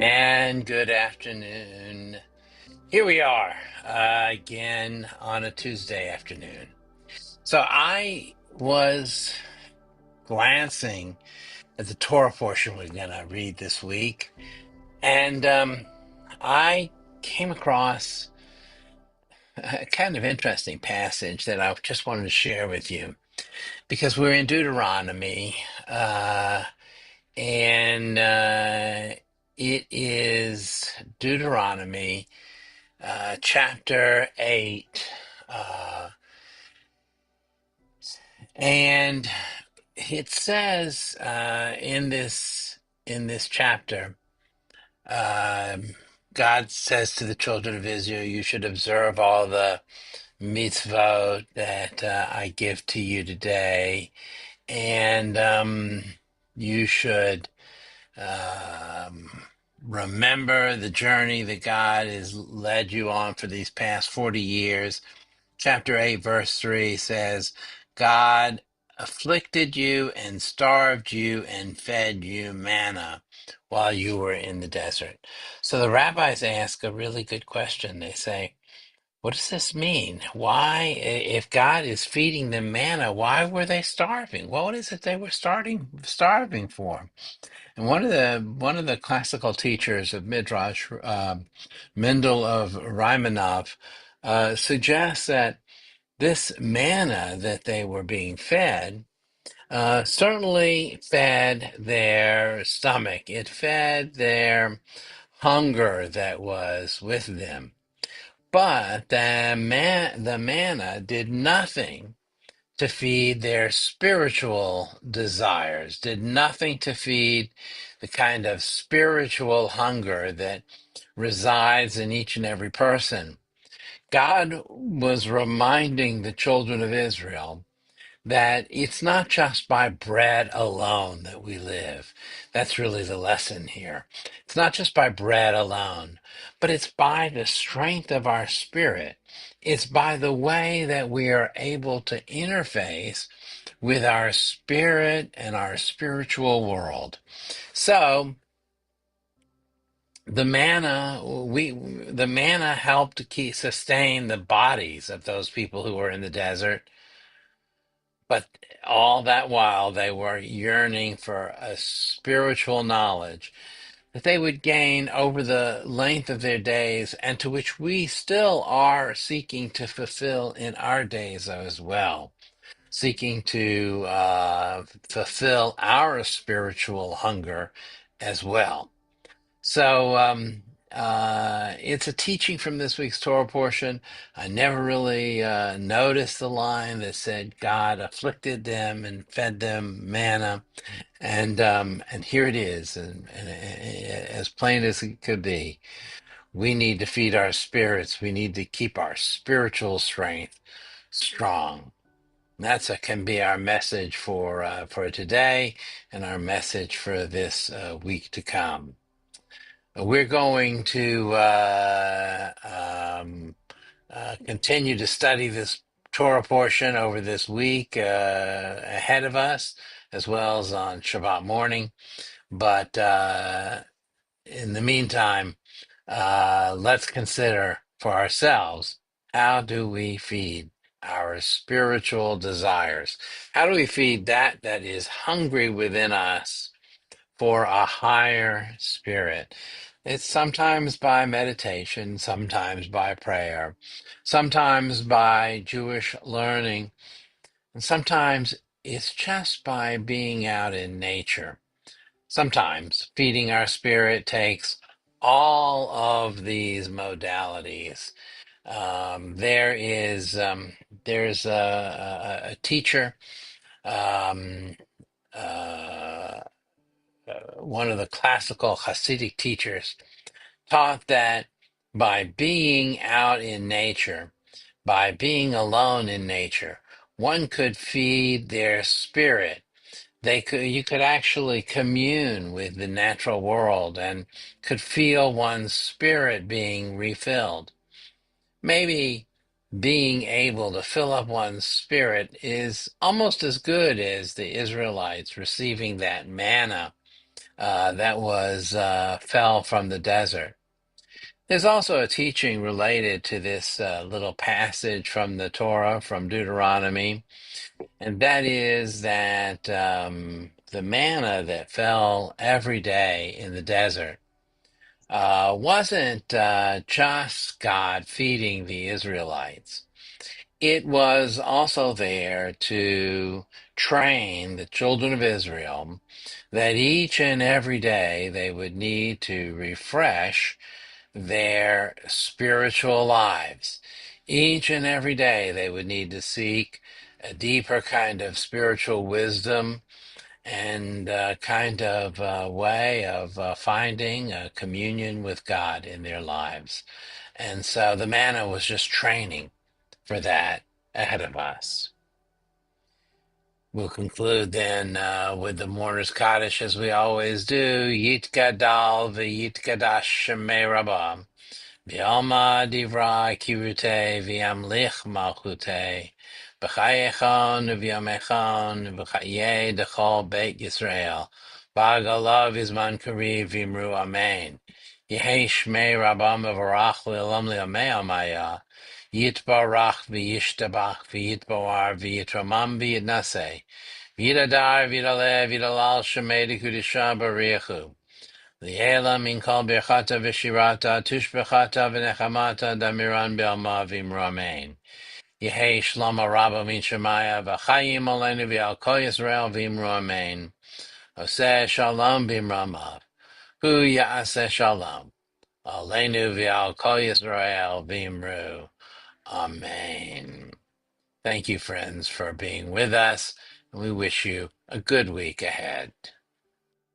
And good afternoon. Here we are again on a Tuesday afternoon. So I was glancing at the Torah portion we're going to read this week, and I came across a kind of interesting passage that I just wanted to share with you because we're in Deuteronomy, and it is Deuteronomy chapter 8. Uh, and it says in this chapter, um, God says to the children of Israel, you should observe all the mitzvot that I give to you today, and you should um, remember the journey that God has led you on for these past 40 years. Chapter 8, verse 3 says, God afflicted you and starved you and fed you manna while you were in the desert. So the rabbis ask a really good question. They say, what does this mean? Why, if God is feeding them manna, why were they starving? What is it they were starving for? And one of the classical teachers of Midrash, Mendel of Raimanov, suggests that this manna that they were being fed certainly fed their stomach. It fed their hunger that was with them. But the manna did nothing to feed their spiritual desires, did nothing to feed the kind of spiritual hunger that resides in each and every person. God was reminding the children of Israel that it's not just by bread alone that we live. That's really the lesson here. It's not just by bread alone, but it's by the strength of our spirit. It's by the way that we are able to interface with our spirit and our spiritual world. So, the manna helped to sustain the bodies of those people who were in the desert, but all that while they were yearning for a spiritual knowledge that they would gain over the length of their days, and to which we still are seeking to fulfill in our days as well, seeking to fulfill our spiritual hunger as well. So it's a teaching from this week's Torah portion. I never really noticed the line that said God afflicted them and fed them manna, and here it is, and as plain as it could be. We need to feed our spirits. We need to keep our spiritual strength strong. Can be our message for today, and our message for this week to come. We're going to continue to study this Torah portion over this week ahead of us, as well as on Shabbat morning. But in the meantime, let's consider for ourselves, how do we feed our spiritual desires? How do we feed that is hungry within us for a higher spirit? It's sometimes by meditation, sometimes by prayer, sometimes by Jewish learning, and sometimes it's just by being out in nature. Sometimes feeding our spirit takes all of these modalities. There's a teacher, um, uh, one of the classical Hasidic teachers, taught that by being out in nature, by being alone in nature, one could feed their spirit. You could actually commune with the natural world and could feel one's spirit being refilled. Maybe being able to fill up one's spirit is almost as good as the Israelites receiving that manna that was fell from the desert. There's also a teaching related to this little passage from the Torah, from Deuteronomy, and that is that the manna that fell every day in the desert wasn't just God feeding the Israelites. It was also there to train the children of Israel that each and every day they would need to refresh their spiritual lives. Each and every day they would need to seek a deeper kind of spiritual wisdom and kind of way of finding a communion with God in their lives. And so the manna was just training for that ahead of us. We'll conclude then with the mourner's kaddish as we always do. Yit gadal v'yit gadash shemei rabam. V'alma divra kirute v'yamlich malchute. B'chayechon v'yamechon v'chaye dechol beit Yisrael. B'agalav izman kariv v'imru amen. Yehi shmei rabam v'varach l'olam li'amei amaya. Yitbarach v'yishtabach v'yitbawar v'yitramam v'yitnaseh. V'yidadar v'yidaleh v'yidalal shemei d'kudisha b'riachu. Liela min kol birchata v'shirata tushbechata v'nechamata damiran b'alma v'imramein. Yehi shlama rabba min shemaya v'chayim olenu v'al kol Yisrael v'imramein. Oseh shalom b'imramav. Hu ya'aseh shalom. Olenu v'al kol Yisrael v'imru. Amen. Thank you, friends, for being with us, and we wish you a good week ahead.